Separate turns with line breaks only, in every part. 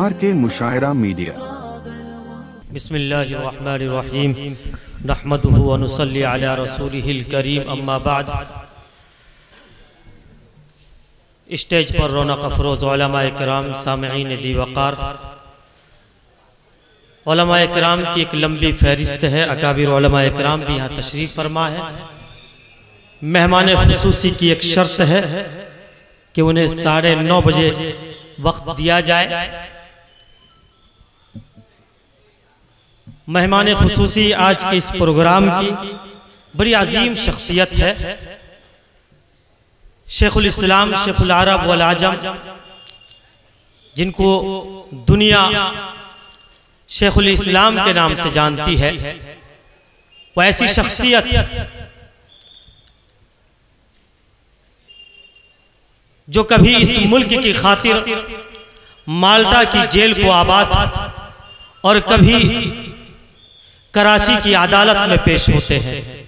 RK मुशायरा media.
बिस्मिल्लाहिर्रहमानिर्रहीम नहमदुहु व नुसल्ली अला रसूलिहिल करीम अम्मा बाद। स्टेज पर रौनक अफरोज़ उलमाए किराम, सामईन दी वक़ार, उलमाए किराम की एक लंबी फहरिस्त है। अकाबिर उलमाए किराम भी यहाँ तशरीफ़ फरमा है। मेहमान खुसूसी की एक शर्त है कि उन्हें 9:30 बजे वक्त दिया जाए। मेहमान खुसूसी आज के इस प्रोग्राम की बड़ी अजीम शख्सियत है। शेखुल इस्लाम, शेखुल अरब वल आजम, जिनको दुनिया शेखुल इस्लाम के नाम से जानती है, वो ऐसी शख्सियत जो कभी इस मुल्क की खातिर माल्टा की जेल को आबाद और कभी कराची की अदालत में पेश होते हैं।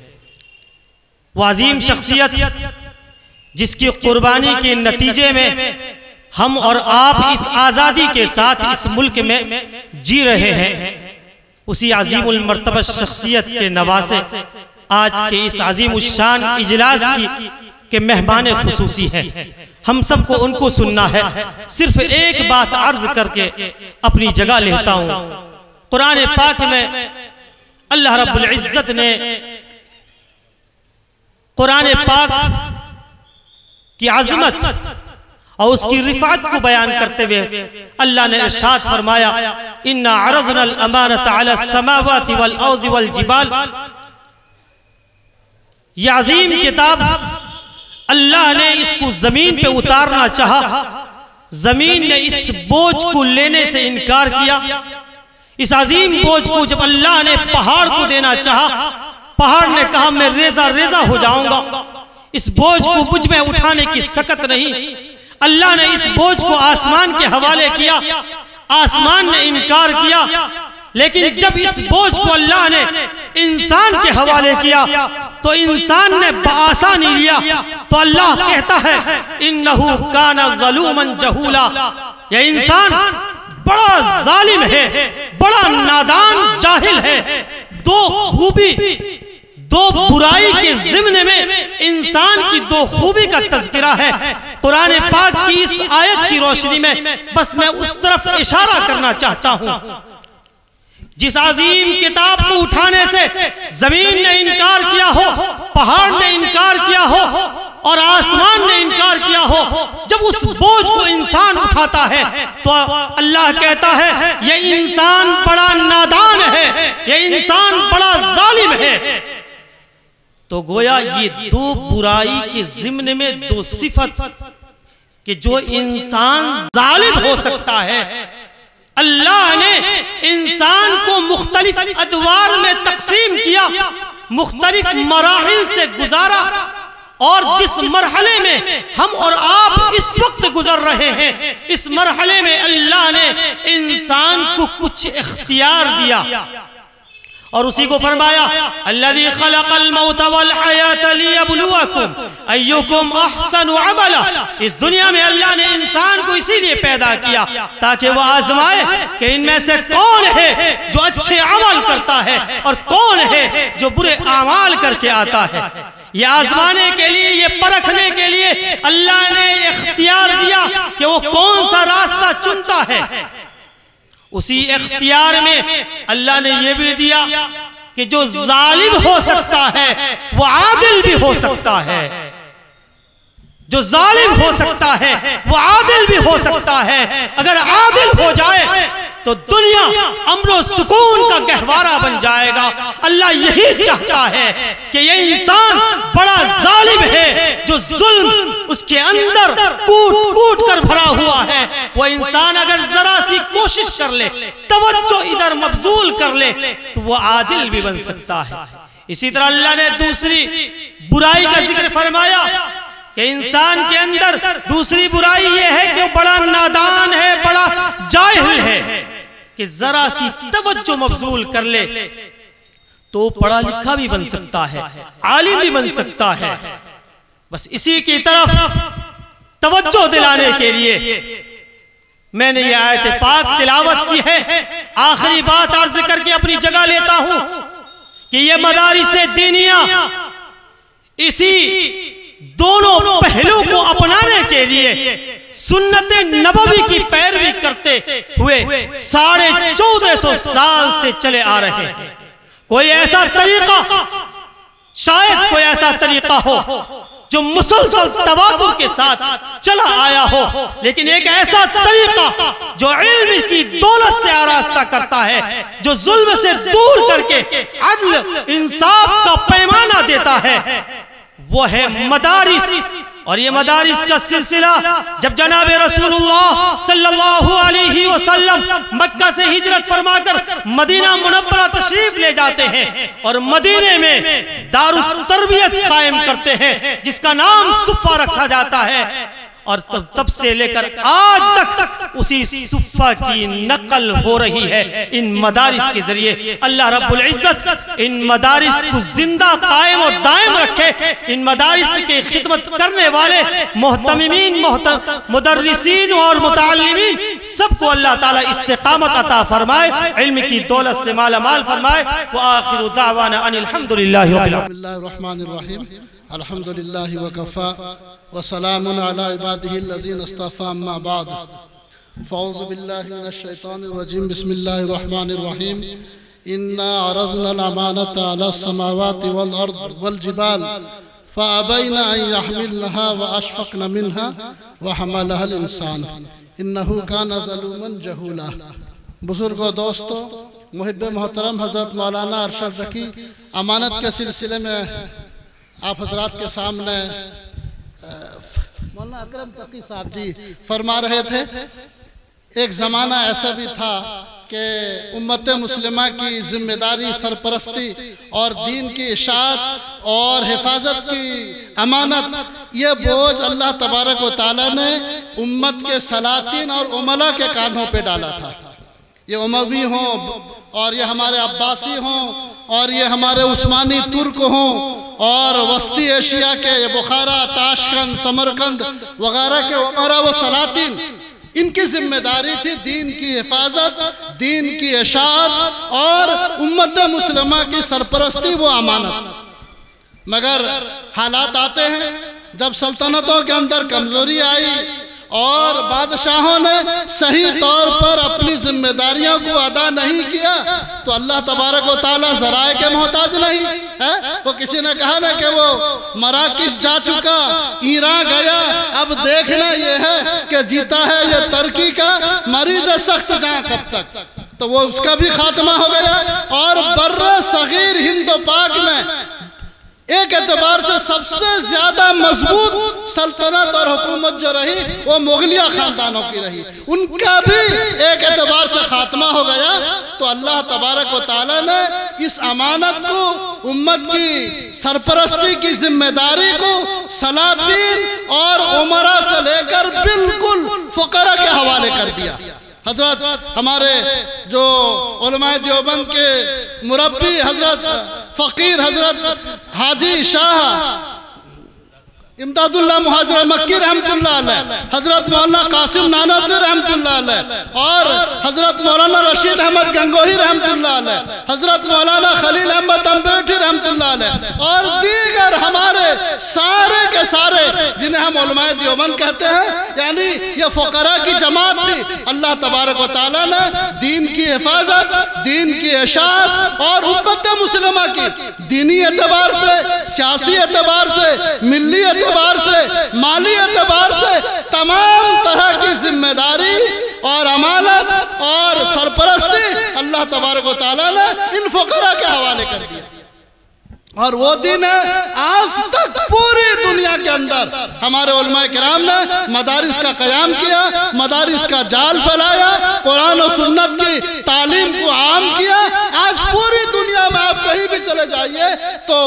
वो अजीम शख्सियत जिसकी कुर्बानी के नतीजे में हम और आप इस आज़ादी के साथ इस मुल्क में जी रहे हैं, उसी अजीमुल मर्तबा शख्सियत के नवासे आज के इस अजीमुल शान इजलास के मेहमान खुसूसी हैं। हम सबको उनको सुनना है। सिर्फ एक बात अर्ज करके अपनी जगह लेता हूं। कुरान पाक में अल्लाह रब्बुल इज्जत ने कुरान पाक की अज़मत और उसकी रिफ़ात को बयान करते हुए अल्लाह ने इरशाद फरमाया, इन्ना अरज़नल अमानत अला समावाति वल अर्ज़ि वल जिबाल। यह अजीम किताब अल्लाह ने इसको जमीन पे उतारना चाहा, जमीन ने इस बोझ को लेने से इनकार किया। इस अजीम बोझ को जब अल्लाह ने पहाड़ को देना चाहा, पहाड़ ने कहा मैं रेजा रेजा हो जाऊंगा, इस बोझ को मुझ में उठाने की सकत नहीं। अल्लाह ने इस बोझ को आसमान के हवाले किया, आसमान ने इनकार किया। लेकिन जब इस बोझ को अल्लाह ने इंसान के हवाले किया तो इंसान ने बआसानी लिया। तो अल्लाह कहता है इन्नहु काना ज़लूमन जहूला। यह इंसान बड़ा जालिम है, बड़ा नादान जाहिल है। दो बुराई के ज़िम्न में इंसान की दो खूबी का तज़किरा है। कुरान पाक की इस आयत की रोशनी में बस मैं उस तरफ इशारा करना चाहता हूं। जिस अजीम किताब को उठाने से जमीन ने इनकार किया हो, पहाड़ ने इनकार किया हो और आसमान ने इनकार किया हो, जब उस बोझ को इंसान उठाता है तो अल्लाह कहता है यह इंसान बड़ा नादान है, यह इंसान बड़ा जालिम है। तो गोया ये दो बुराई के ज़िम्न में दो सिफत कि जो इंसान जालिम हो सकता है, अल्लाह ने इंसान को मुख्तलिफ अदवार में तकसीम किया, मुख्तलिफ मराहिल से गुजारा। और जिस मरहले में हम और आप इस वक्त गुजर रहे हैं, इस मरहले में अल्लाह ने इंसान को कुछ इख्तियार दिया और उसी को फरमाया अल्लज़ी खलक़ल मौत वल हयात लियब्लुवकुम अय्युकुम अहसनु अमला। इस दुनिया में अल्लाह ने इंसान को इसीलिए पैदा किया ताकि वह आजमाए कि इनमें से कौन है जो अच्छे अमल करता है और कौन है जो बुरे अमाल करके आता है। ये आजमाने के लिए, ये परखने के लिए अल्लाह ने इख्तियार दिया कि वो कौन सा रास्ता चुनता है। उसी इख्तियार में अल्लाह ने यह भी दिया कि जो जालिम हो सकता है वो आदिल भी हो सकता है, जो जालिम हो सकता है वो आदिल भी हो सकता है। अगर आदिल हो जाए तो दुनिया अमन सुकून का गहवारा बन जाएगा। अल्लाह यही चाहता है कि ये इंसान बड़ा जालिम है, जो जुल्म उसके अंदर कूट कूट कर भरा हुआ है, वो इंसान अगर जरा सी कोशिश कर ले, तवज्जो इधर मबजूल कर ले, तो वो आदिल भी बन सकता है। इसी तरह अल्लाह ने दूसरी बुराई का जिक्र फरमाया कि इंसान के अंदर दूसरी बुराई ये है कि वो बड़ा नादान है, बड़ा जाहिल है, कि जरा सी तवज्जो मबजूल कर ले तो पढ़ा लिखा भी बन सकता है, आलिम भी बन सकता है। बस इसी की तरफ तवज्जो दिलाने के लिए मैंने ये आयत पाक तिलावत की है। आखिरी बात अर्ज करके अपनी जगह लेता हूं कि ये मदारिस दीनिया इसी दोनों पहलू को अपनाने के लिए सुन्नत नबवी की पैरवी करते हुए 1450 साल से चले आ रहे हैं। कोई ऐसा तरीका, शायद कोई ऐसा तरीका हो जो मुसलसल तवातुर के साथ चला आया हो, लेकिन एक ऐसा तरीका जो इल्म की दौलत से आरास्ता करता है, जो जुल्म से दूर करके अदल इंसाफ का पैमाना देता है, वो है मदारिस। और ये मदारिस का सिलसिला जब जनाब रसूलुल्लाह सल्लल्लाहु अलैहि वसल्लम मक्का से हिजरत फरमाकर मदीना मुनव्वरा तशरीफ ले जाते हैं और मदीने में दारुल तरबियत कायम करते हैं, जिसका नाम सुफ़ा रखा जाता है। और तब से लेकर आज तक उसी सुफ़ा की नकल हो रही है इन मदारिस के जरिए। अल्लाह रब्बुल इज्जत इन मदारिस को जिंदा, कायम और दायम रखे। इन मदारिस की खिदमत करने वाले मोहतमिमीन, मुदर्रिसीन और मुताल्लिमीन सबको अल्लाह ताला इस्तिकामत अता फरमाए, इल्म की दौलत से माला माल फरमाए। व आखिरु दावाना अनिल हम्दुलिल्लाहि रब्बिल
आलमीन। अल्हम्दुलिल्लाहि व कफ़ा व सलामुन अला इबादिहिल्लज़ीना इस्तफ़ा अम्मा बाद। फ़ौज़ु बिल्लाहि मिनश शैतानिर रजीम। बिस्मिल्लाहिर रहमानिर रहीम। इन्ना अरज़नल अमानता अलस समावाति वल अर्द वल जिबाल फ़अबैना अन यहमिलनहा व अशफ़क़न मिनहा व हमलहल इंसान इन्नहु काना ज़लूमन जहूला। बुजुर्गों, दोस्तों, मुहिब्बे मोहतरम हज़रत मौलाना अरशद ज़की अमानत के सिलसिले में आप हजरात के सामने मौलाना अकरम तकी साहब जी फरमा रहे थे। एक ज़माना ऐसा भी था कि उम्मत मुस्लिमा की जिम्मेदारी, सरपरस्ती और दीन की इशाअत और हिफाजत की अमानत, ये बोझ अल्लाह तबारक व तआला ने उम्मत के सलातीन और उमला के कांधों पे डाला था। ये उमवी हों और ये हमारे अब्बासी हों और ये हमारे उस्मानी तुर्क हों और वस्ती एशिया के ये बुखारा, ताशकंद, समरकंद वगैरह के उमरा व सलातीन, इनकी जिम्मेदारी थी दीन की हिफाजत, दीन की इशाअत और उम्मत मुस्लिमा की सरपरस्ती, वो अमानत। मगर हालात आते हैं जब सल्तनतों के अंदर कमजोरी आई और बादशाहों ने सही तौर पर अपनी जिम्मेदारियों को अदा नहीं किया, तो अल्लाह तबारक व तआला ज़राए के मोहताज नहीं है। वो किसी ने कहा ना कि वो मराकिश जा चुका, ईरान गया, अब देखना ये है कि जीता है ये तरक्की का मरीज सख्त जहाँ कब तक, तो वो उसका भी खात्मा हो गया। और बर्र सगीर हिंद पाक में एक एतबार से सबसे ज्यादा मजबूत सल्तनत और हुकूमत जो रही वो मुगलिया खानदानों की रही, उनका भी एक एतबार से खात्मा हो गया। तो अल्लाह तबारक व तआला ने इस अमानत को, उम्मत की सरपरस्ती की जिम्मेदारी को सलातीन और उमरा से लेकर बिल्कुल फुकरा के हवाले कर दिया। हजरत हमारे जो उलमाए देवबंद के मुरब्बी हजरत फ़कीर हजरत हाजी शाह इमदादुल्लाह मुहाजिर मक्की रहमतुल्लाह अलैह, हजरत मौलाना कासिम नानवी रहमतुल्लाह अलैह और हजरत मौलाना रशीद अहमद गंगोही रहमतुल्लाह अलैह, हजरत मौलाना खलील अहमद अम्बेठी रहमतुल्लाह अलैह और दीगर हमारे सारे के सारे जिन्हें हम उलमाए देवबंद कहते हैं, यानी ये फुकरा की जमात थी। अल्लाह तबारक व तआला ने दीन की हिफाजत, दीन की इशाअत और उम्मत मुस्लिमा की दीनी एतबार से, सियासी एतबार से, मिल्ली एतबार से, माली एतबार से तमाम तरह की जिम्मेदारी और अमानत और सरपरस्ती अल्लाह तबारक व तआला ने इन फुकरा के हवाले कर दिया। और वो दिन है आज तक पूरी दुनिया के अंदर हमारे उलमाए किराम ने मदारिस का क़याम किया, मदारिस का जाल फैलाया, कुरान और सुन्नत की तालीम को आम किया। आज पूरी दुनिया में आप कहीं भी चले जाइए तो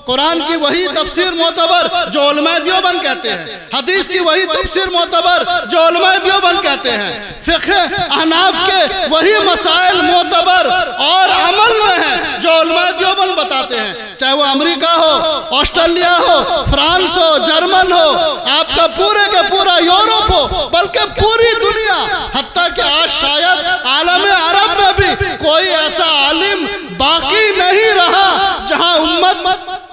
कुरान की वही तफसीर मोतबर जो उलमाए देवबंद कहते हैं, हदीस की वही तफसीर मोतबर जो उलमाए देवबंद कहते हैं, फ़िक़्ह अहनाफ के वही मसाइल मोतबर और अमल में है जो उलमाए देवबंद बताते हैं। चाहे वो अमेरिका हो, ऑस्ट्रेलिया हो, फ्रांस हो, जर्मन हो, आपका पूरे का पूरा यूरोप हो, बल्कि पूरी दुनिया, हत्ता कि आज शायद आलम अरब में भी कोई ऐसा आलिम बाकी नहीं रहा जहां उम्मत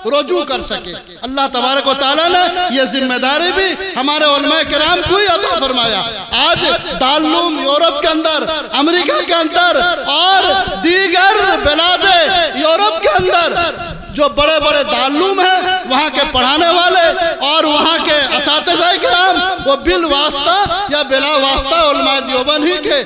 रुजू कर सके। अल्लाह तबारक व तआला ने यह जिम्मेदारी भी हमारे उलमाए किराम को ही अता फरमाया। आज दारुल यूरोप के अंदर, अमेरिका के अंदर और दीगर बिलादे यूरोप के अंदर जो बड़े बड़े दारुल हैं, वहाँ के पढ़ाने वाले और वहाँ के असातिज़ाए किराम वो बिल वास्ता या बिला वास्ता उलमाए देवबंद ही के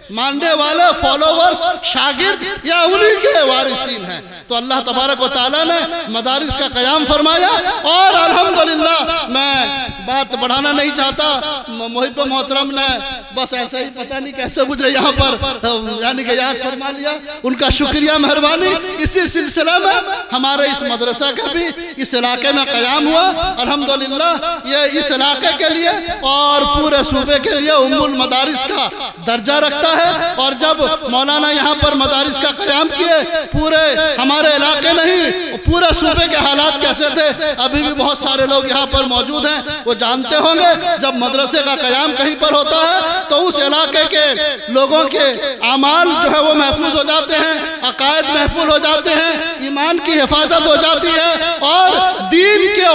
मानने वाले फॉलोवर्स, शागिर्द या उन्हीं के वारिसीन हैं। तो अल्लाह तबारक व तआला ने मदारिस का क़याम फरमाया और अल्हम्दुलिल्लाह, मैं बात बढ़ाना नहीं चाहता, मुहिब मोहतरम ने बस ऐसे ही पता नहीं कैसे मुझे यहाँ पर यानी कि याद फरमा लिया, उनका शुक्रिया, मेहरबानी। इसी सिलसिले में हमारे इस मदरसा का भी इस इलाके में क़याम हुआ। अल्हम्दुलिल्लाह ये इस इलाके के लिए और पूरे सूबे के लिए उम्मुल मदारिस का दर्जा रखता है। और जब मौलाना यहाँ पर मदारिस का क़याम किए, पूरे हमारे इलाके नहीं पूरे सूबे के हालात कैसे थे, अभी भी बहुत सारे लोग यहाँ पर मौजूद हैं, वो जानते होंगे। जब मदरसे का क़याम कहीं पर होता है तो उस इलाके के लोगों के आमाल जो है वो महफूज हो जाते हैं, अकायद महफूज हो जाते हैं, ईमान की हिफाजत हो जाती है और दीन के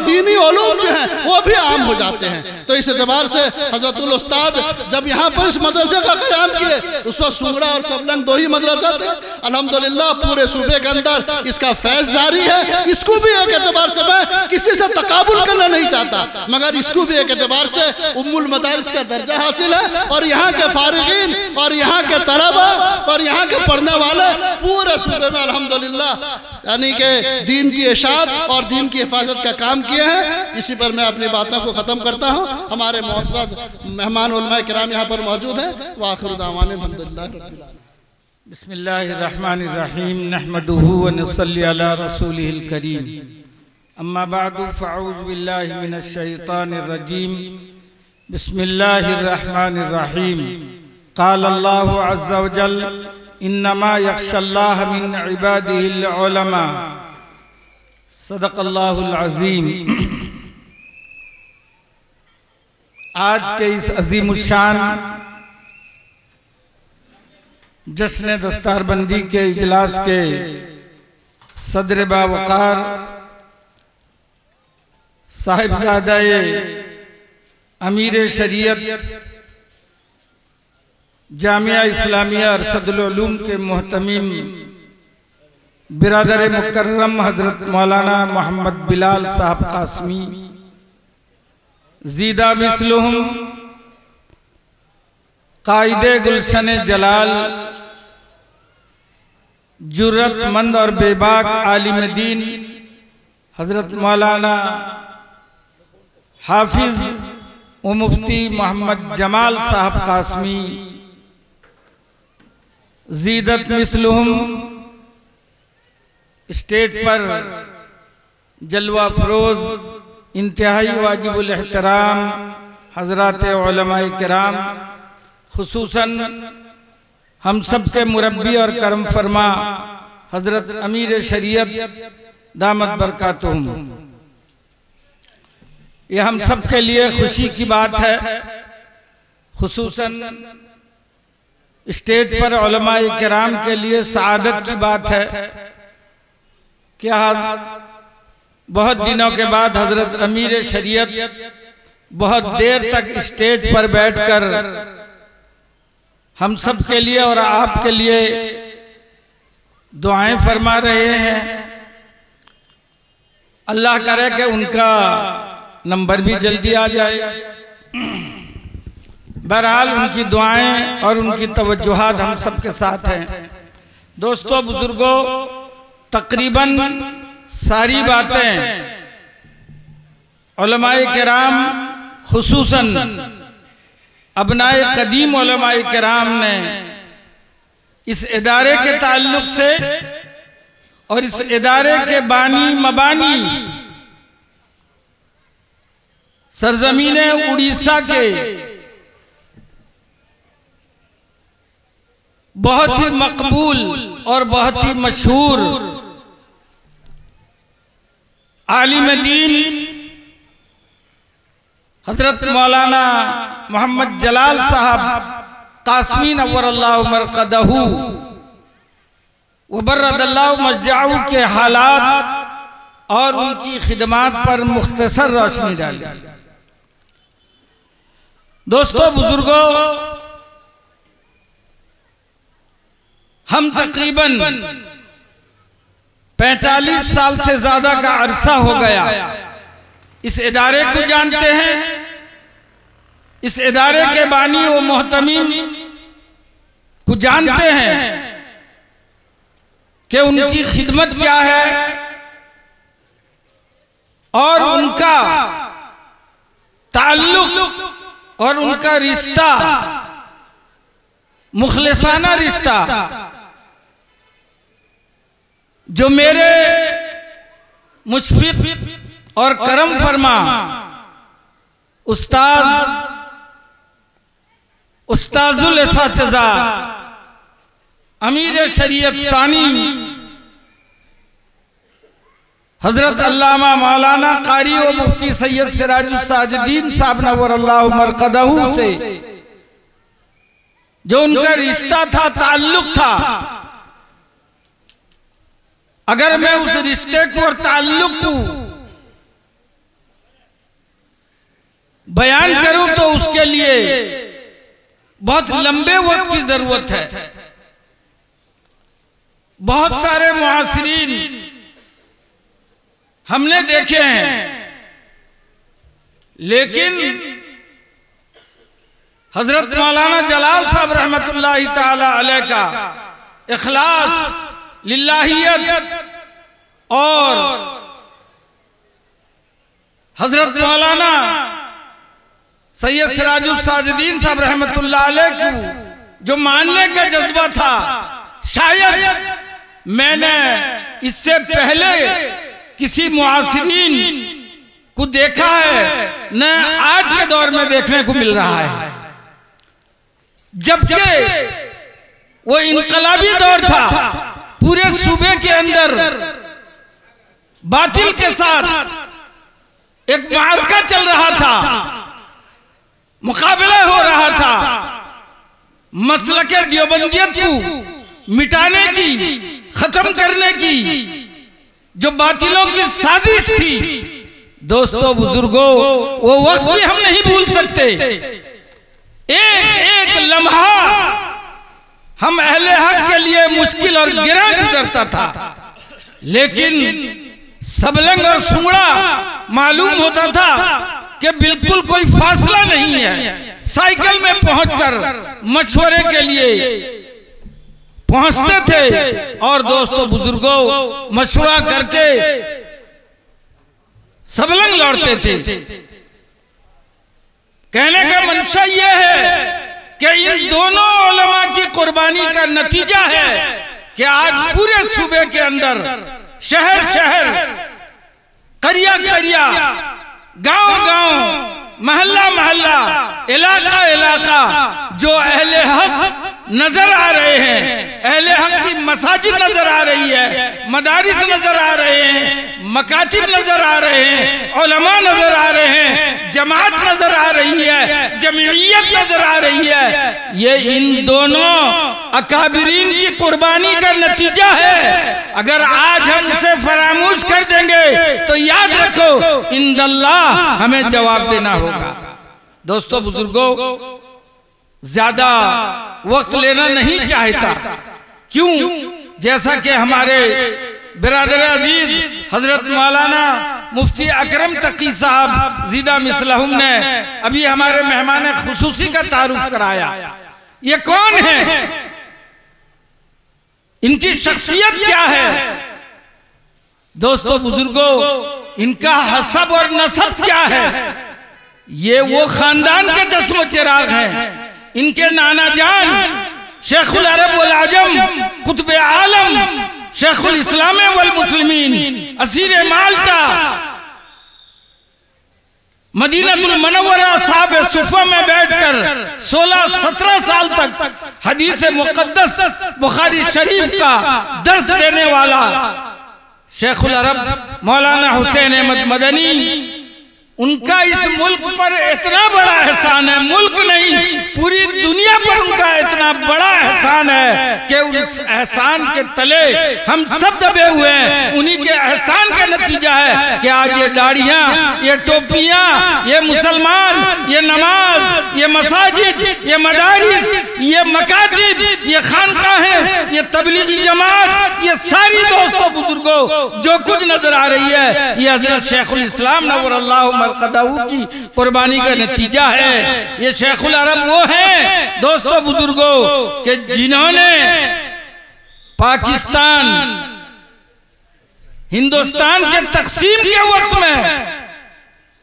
दीनी उलूम जो हैं वो भी आम हो जाते हैं। तो इस एतबार से हज़रतुल उस्ताद जब यहाँ पर इस मदरसे का क़याम किए, उस वक्त सुंगड़ा और सबलंग दो ही मदरसा थे। अल्हम्दुलिल्लाह पूरे सूबे के अंदर इसका फैज़ जारी है। इसको भी एक एतबार से, मैं किसी से तकाबुल करना नहीं चाहता, मगर इसको भी एक एतबार से उम्मुल मदारिस का दर्जा हासिल है। और यहाँ के फारिगीन और यहाँ के तलबा और यहाँ के पढ़ने वाले पूरे सूबे में अल्हम्दुलिल्लाह यानी कि दीन की इशाअत और दीन की हिफाजत का काम किए हैं। इसी पर मैं अपनी बातों को ख़त्म करता हूँ। हमारे मुअज़्ज़ज़ मेहमान उलमाए किराम यहाँ पर मौजूद हैं। व आखिरु दावाना अल्हम्दुलिल्लाह रब्बिल आलमीन।
बिस्मिल्लाहिर्रहमानिर्रहीम नहमदुहु व नसल्ली अला रसूलिहिल करीम। अम्मा बअदु फ़अऊज़ु बिल्लाहि मिनश शैतानिर रजीम। बिस्मिल्लाहिर्रहमानिर्रहीम। क़ाल अल्लाहु अज़्ज़ा व जल इन्नमा यख्शल्लाह मिन इबादिहिल उलमा। सदक़ल्लाहुल अज़ीम। आज के इस अज़ीमुश्शान जश्न दस्तारबंदी के इजलास के सदर बावकार साहिबजादा अमीर शरीयत जामिया इस्लामिया अरशदुल उलूम के मोहतमीम बिरादर मुकर्रम हजरत मौलाना मोहम्मद बिलाल साहब कासमी ज़ीदा मिसलुहुम कायदे गुलशन जलाल जुर्रतमंद और बेबाक आलिम दीन हजरत मौलाना हाफिज व मुफ्ती मोहम्मद जमाल साहब कासमी ज़ीदत मिसलुहुम स्टेज पर जलवा फरोज इंतहाई वाजिबुल एहतराम हजरात उलमाए किराम, खुसूसन हम सब के मुरब्बी और करम फरमा हजरत अमीर शरीयत दामत बरकातुहुम, ये हम सब के लिए खुशी की बात है। खुसूसन स्टेज पर उलमाए किराम के लिए सआदत की बात है। क्या बहुत दिनों के बाद हजरत अमीर शरीयत बहुत देर तक स्टेज पर बैठकर हम सब के लिए और आपके लिए दुआएं फरमा रहे हैं। अल्लाह करे कि उनका नंबर भी जल्दी आ जाए। बहरहाल उनकी दुआएं और उनकी तवज्जुहात हम सब के साथ हैं। दोस्तों बुजुर्गों, तकरीबन सारी बातें उलमाए किराम खुसूसन अबनाए कदीम उलमाए किराम ने इस इदारे के ताल्लुक से और इस इदारे के बानी मबानी सरजमीने उड़ीसा के बहुत ही मकबूल और बहुत ही मशहूर आलिम दीन हजरत मौलाना मोहम्मद जलाल साहब कासमी नव्वरल्लाहु मरकदहू व बर्रदल्लाहु मस्जाहू के हालात और उनकी खिदमात पर मुख्तसर रोशनी डाली। दोस्तों बुजुर्गों, हम तकरीबन 45 साल से ज्यादा का अरसा हो गया इस इदारे को जानते हैं। इस इदारे के बानी व मोहतमीम को जानते हैं कि उनकी खिदमत क्या है और उनका ताल्लुक और उनका रिश्ता, मुखलिसाना रिश्ता जो मेरे मुशफिक और करम फरमा उस्ताजुल इसातिज़ा अमीर शरीयत सानी हजरत अल्लामा मौलाना कारी व मुफ्ती सैयद सिराजुल साजिदीन साहब नव्वरल्लाहु मरकदहू से जो उनका रिश्ता था, ताल्लुक था, अगर मैं उस रिश्ते को और ताल्लुक को बयान करूं तो उसके लिए बहुत लंबे वक्त की जरूरत है। बहुत सारे मुआसिरीन हमने देखे हैं, लेकिन हजरत मौलाना जलाल साहब रहमतुल्लाहि ताला अलैह का इखलास, लिल्लाहियत और हजरत मौलाना सैयद सिराजुल साजिदीन साहब रहमतुल्लाह अलैह को जो मानने का जज्बा था, शायद मैंने इससे पहले किसी मुआसिरीन को देखा है न आज के दौर में देखने को मिल रहा है। जबकि वो इनकलाबी दौर था, पूरे सूबे के अंदर बातिल के साथ एक मार्का चल रहा था, मुकाबला हो रहा था, मसलके देवबंदियत को मिटाने की, खत्म करने की जो बातिलों की साजिश थी। दोस्तों बुजुर्गों, वो वक्त भी हम नहीं भूल सकते। एक एक लम्हा हम अहले हक के लिए मुश्किल और गिरा गुजरता था, लेकिन सबलंग और सुंगड़ा मालूम होता था कि बिल्कुल कोई फासला नहीं है। साइकिल में पहुंचकर मशवरे के लिए पहुंचते थे और दोस्तों बुजुर्गों मशवरा करके सबलंग लौटते थे। कहने का मंशा यह है कि इन दोनों उलमा की कुर्बानी का नतीजा है कि आज पूरे सूबे के अंदर शहर शहर, करिया करिया, गांव गांव, महल्ला महल्ला, इलाका इलाका जो अहले हक नजर आ रहे हैं, अहले हक की मसाजिद नजर आ रही है, मदारिस नजर आ रहे हैं, मकातिब नजर आ रहे हैं, उलमा नजर आ रहे हैं, जमात नजर आ रही है, जमीयत नजर आ रही है। ये इन दोनों अकाबिरीन की कुर्बानी का नतीजा है। अगर आज हम उसे फरामोश कर देंगे तो याद रखो इंदल्लाह हमें जवाब देना होगा। दोस्तों बुजुर्गों, ज्यादा वक्त लेना नहीं चाहता, क्यों? जैसा कि हमारे बिरादर अजीज हजरत मौलाना मुफ्ती अकरम तकी साहब ज़ीदा मिसलहुम ने अभी हमारे मेहमान खुसूसी का तारुफ कराया। ये कौन है, इनकी शख्सियत क्या है? दोस्तों बुजुर्गों, इनका हसब और नसब क्या है? ये वो खानदान के चश्मो चिराग हैं। इनके नाना जान शेखुल अरब वल आजम, कुतुब आलम, शेखुल इस्लाम वल मुस्लिमीन, असीर माल्टा, मदीनतुल मुनव्वरा साहब सुफ़ा में बैठकर 16-17 साल तक हदीस मुक़द्दस बुखारी शरीफ का दर्स देने वाला शेखुल अरब मौलाना हुसैन अहमद मदनी, उनका इस मुल्क पर इतना बड़ा एहसान है, मुल्क नहीं पूरी दुनिया पर उनका इतना बड़ा एहसान है कि उस एहसान के तले हम सब दबे हुए हैं। उन्हीं के एहसान का नतीजा है कि आज ये दाढ़ियाँ, ये टोपियाँ, ये मुसलमान, ये नमाज, ये मसाजिद, ये मदारिस, ये मकातिब, ये खानकाहें, ये तबलीगी जमात, ये सारी दोस्तों बुजुर्गों जो कुछ नजर आ रही है, ये हजरत शेखुल इस्लाम नव्वरल्लाहु मरक़दहू की कुर्बानी का नतीजा है। ये शेखुल अरब वो हैं दोस्तों बुजुर्गों कि जिन्होंने पाकिस्तान हिंदुस्तान के तकसीम के वक्त में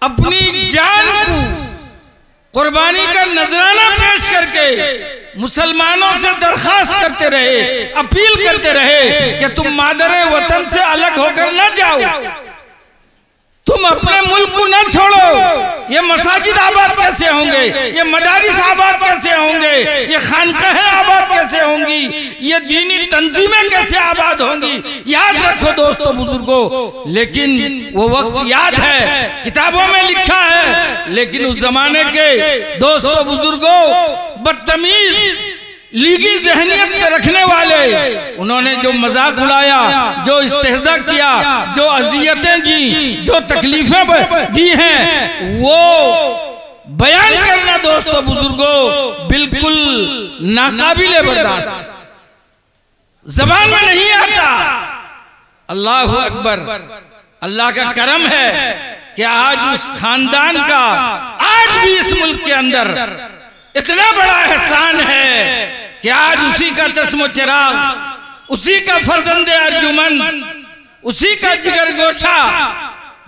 अपनी जान को कुर्बानी का नजराना पेश करके मुसलमानों से दरखास्त करते रहे, अपील करते रहे कि तुम मादरे वतन से अलग होकर न जाओ, तुम अपने मुल्क को न छोड़ो। ये मसाजिद आबाद कैसे होंगे, ये मदारिस आबाद कैसे होंगे, ये खानकाहें आबाद कैसे होंगी, ये दीनी तंजीमें कैसे आबाद होंगी, याद रखो दोस्तों बुजुर्गों। लेकिन वो वक्त याद है, किताबों में लिखा है, लेकिन उस जमाने के दोस्तों बुजुर्गों बदतमीज लीगी जहनियत के रखने वाले, उन्होंने जो मजाक उड़ाया, जो इस्तेहजा किया, जो अजियतें दी, जो तकलीफें दी हैं, वो बयान करना दोस्तों बुजुर्गों बिल्कुल नाकाबिले बर्दाश्त, जबान में नहीं आता। अल्लाह अकबर, अल्लाह का करम है कि आज उस खानदान का आज भी इस मुल्क के अंदर इतना बड़ा एहसान है कि आज उसी का चश्मो चिराग, उसी का फर्जंदे अर्जुमन, उसी का जिगर गोशा,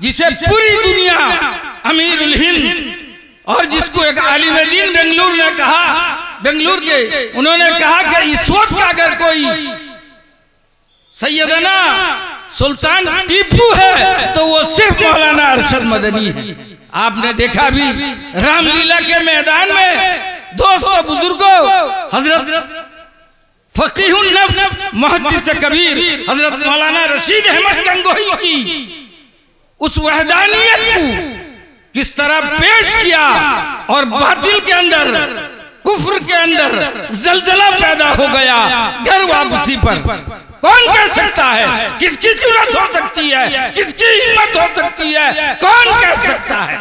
जिसे पूरी दुनिया अमीरुल हिंद और जिसको एक आलिम दीन बेंगलुरु ने कहा, बेंगलुरु के उन्होंने कहा कि इस वक्त का अगर कोई सैयदना सुल्तान टीपू है तो वो सिर्फ मौलाना अरशद मदनी है। आपने देखा भी रामलीला के मैदान में दोस्तों बुजुर्गों हजरत फकीहुन नफ्स मुहद्दिस कबीर हजरत मौलाना रशीद अहमद गंगोही की उस वहदानियत को किस तरह पेश किया और बातिल के अंदर, कुफ्र के अंदर जलजला पैदा हो गया। घर वापसी पर कौन कह सकता है, किसकी जुर्रत हो सकती है, किसकी हिम्मत हो सकती है, कौन कह सकता है।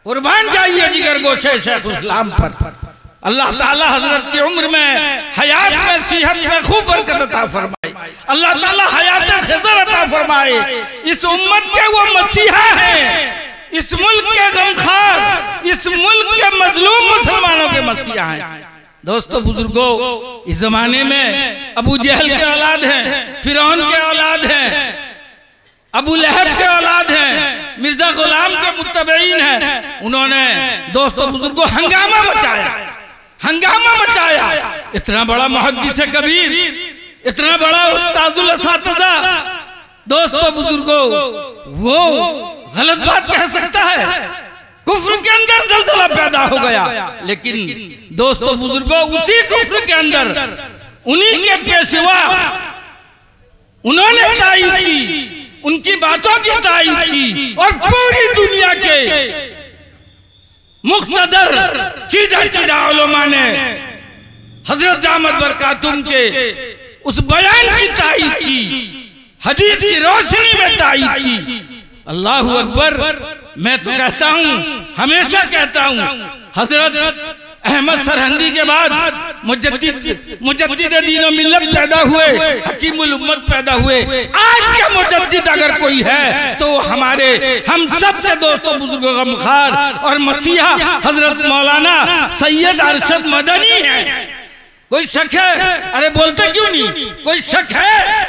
कुर्बान जाइए जिगर गोशे शेख इस्लाम पर। अल्लाह ताला हजरत की उम्र में, हयात में, सेहत में खूब बरकत अता फरमाए। अल्लाह ताला हयात खिज़र अता फरमाए। इस उम्मत के वो मसीहा हैं, इस मुल्क के गमखार, इस मुल्क के मजलूम मुसलमानों के मसीहा हैं। दोस्तों बुजुर्गों, इस जमाने में अबू जहल के औलाद हैं, फिरौन के औलाद हैं, अबू लहब के औलाद हैं, मिर्जा गुलाम के मुत्तबईन हैं। उन्होंने दोस्तों बुजुर्गों हंगामा मचाया, हंगामा मचाया। इतना बड़ा मुहद्दिस कबीर, इतना बड़ा उस्तादुल असातिज़ा, दोस्तों बुजुर्गों वो गलत बात कह सकता है। कुफ्र के अंदर जलजला पैदा हो गया, लेकिन दोस्तों बुजुर्गों उसी कुफ्र के अंदर उन्हीं के पेशवा उन्होंने तायीद की, उनकी बातों की तायीद की और पूरी दुनिया के मुख्तदर चीदा उलमा ने हजरत दामद बरकातुम के उस बयान की तायीद की, हदीस की रोशनी में तायीद की। अल्लाह अकबर। मैं तो कहता हूँ, हमेशा कहता हूँ, हजरत अहमद सरहंदी के बाद मुजद्दिद दीन और मिल्लत पैदा हुए, हकीमुल उम्मत पैदा हुए। आज का मुजद्दिद अगर कोई है तो हम सब के दोस्तों बुजुर्गों का मुखार और मसीहा हजरत मौलाना सैयद अरशद मदनी है। कोई शक है? अरे बोलते क्यों नहीं? कोई शक है?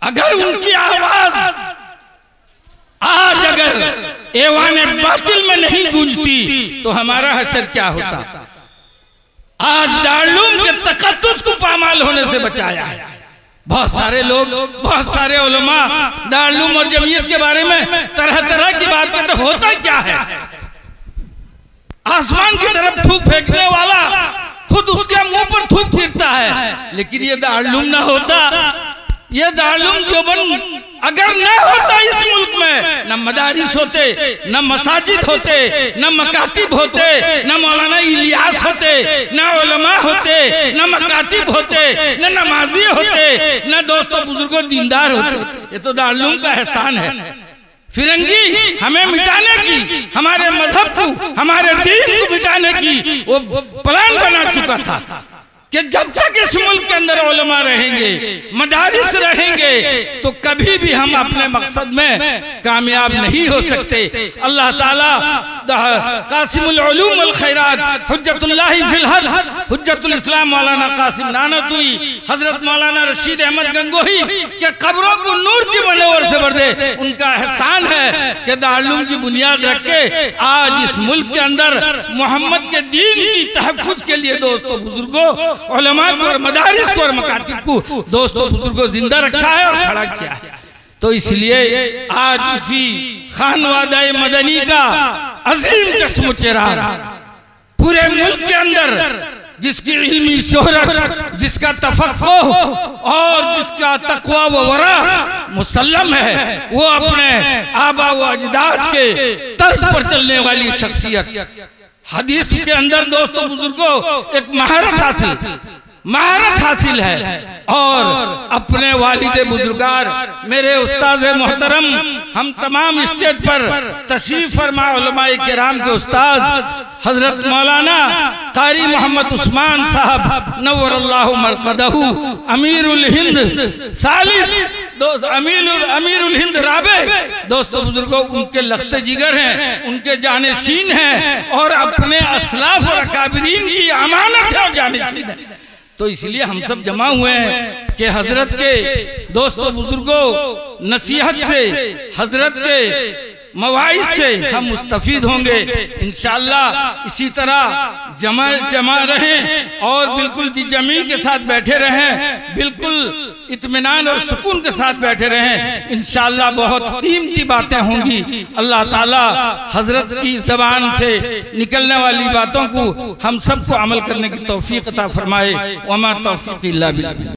अगर उनकी आवाज आज अगर ऐवाने बातिल में नहीं गूंजती तो हमारा हशर क्या होता। आज दारुल के तकद्दुस को पामाल होने से बचाया है। बहुत सारे लोग, बहुत सारे उलमा दारुल और जमीयत के बारे में तरह तरह की बात करते। होता क्या है? आसमान की तरफ थूक फेंकने वाला खुद उसके मुंह पर थूक फिरता है। लेकिन ये दारुल ना होता ये दारुल देवबंद अगर न होता इस मुल्क में, न मदारिस होते, न मसाजिद होते, न मकातिब होते, न मौलाना इलियास होते, न उलमा होते, न मकातिब होते, न नमाजी होते, न दोस्तों बुजुर्गों दीनदार होते। ये तो दारुल का एहसान है। फिरंगी हमें मिटाने की, हमारे मजहब को, हमारे दीन को मिटाने की वो प्लान बना चुका था कि जब तक इस मुल्क के अंदर उलमा रहेंगे, मदारिस रहेंगे, तो कभी भी हम अपने मकसद में कामयाब नहीं हो सकते। अल्लाह ताला कासिमुल उलूम वल खैरात हुज्जतुल्लाह फिल हद हुज्जतुल इस्लाम मौलाना कासिम नानतवी हजरत मौलाना रशीद अहमद गंगोही के कब्रों को नूर की बनोर से भर दे। उनका एहसान है कि दारुल की बुनियाद रख के आज इस मुल्क के अंदर मोहम्मद के दीन की तहफ्फुज के लिए दोस्तों बुजुर्गों, उलमा को और मदारिस को और मकातिब को दोस्तों बुजुर्गों जिंदा रखा है और खड़ा किया है। तो इसलिए आज उसी खानवादा मदनी का अजीम चश्म चिराग पूरे मुल्क के अंदर, जिसकी इल्मी शोहरत, जिसका तफक्कुह और जिसका तकवा व वरा मुसल्लम है, वो अपने आबा व अजदाद के तर्ज पर चलने वाली शख्सियत। हदीस के अंदर दोस्तों बुजुर्गों एक महारत हासिल है और अपने वालिद बुजुर्गार मेरे उस्ताद मोहतरम, हम तमाम स्टेज पर तशरीफ फरमा उलमाए किराम के उस्ताद हजरत मौलाना कारी मोहम्मद उस्मान साहब नव्वरल्लाहु मरकदहू अमीरुल हिंद सालिस अमीरुल हिंद राबे, दोस्तों बुजुर्गों उनके लख्ते जिगर हैं, उनके जानेशीन हैं और अपने असलाफ और अकाबिरीन की अमानत है और जानेशीन है। तो इसलिए हम सब जमा हुए हैं कि हजरत के दोस्तों बुजुर्गों नसीहत से, हजरत के मवाइज से हम मुस्तफीद होंगे इंशाअल्लाह। इसी तरह जमा रहें और बिल्कुल जमीन के साथ बैठे रहें, बिल्कुल इत्मीनान और सुकून के साथ बैठे रहें। इंशाअल्लाह बहुत कीमती बातें होंगी। अल्लाह ताला हजरत की ज़बान से निकलने वाली बातों को हम सबको अमल करने की तौफीक अता फरमाए। वमा तौफीक इल्ला बिल्लाह।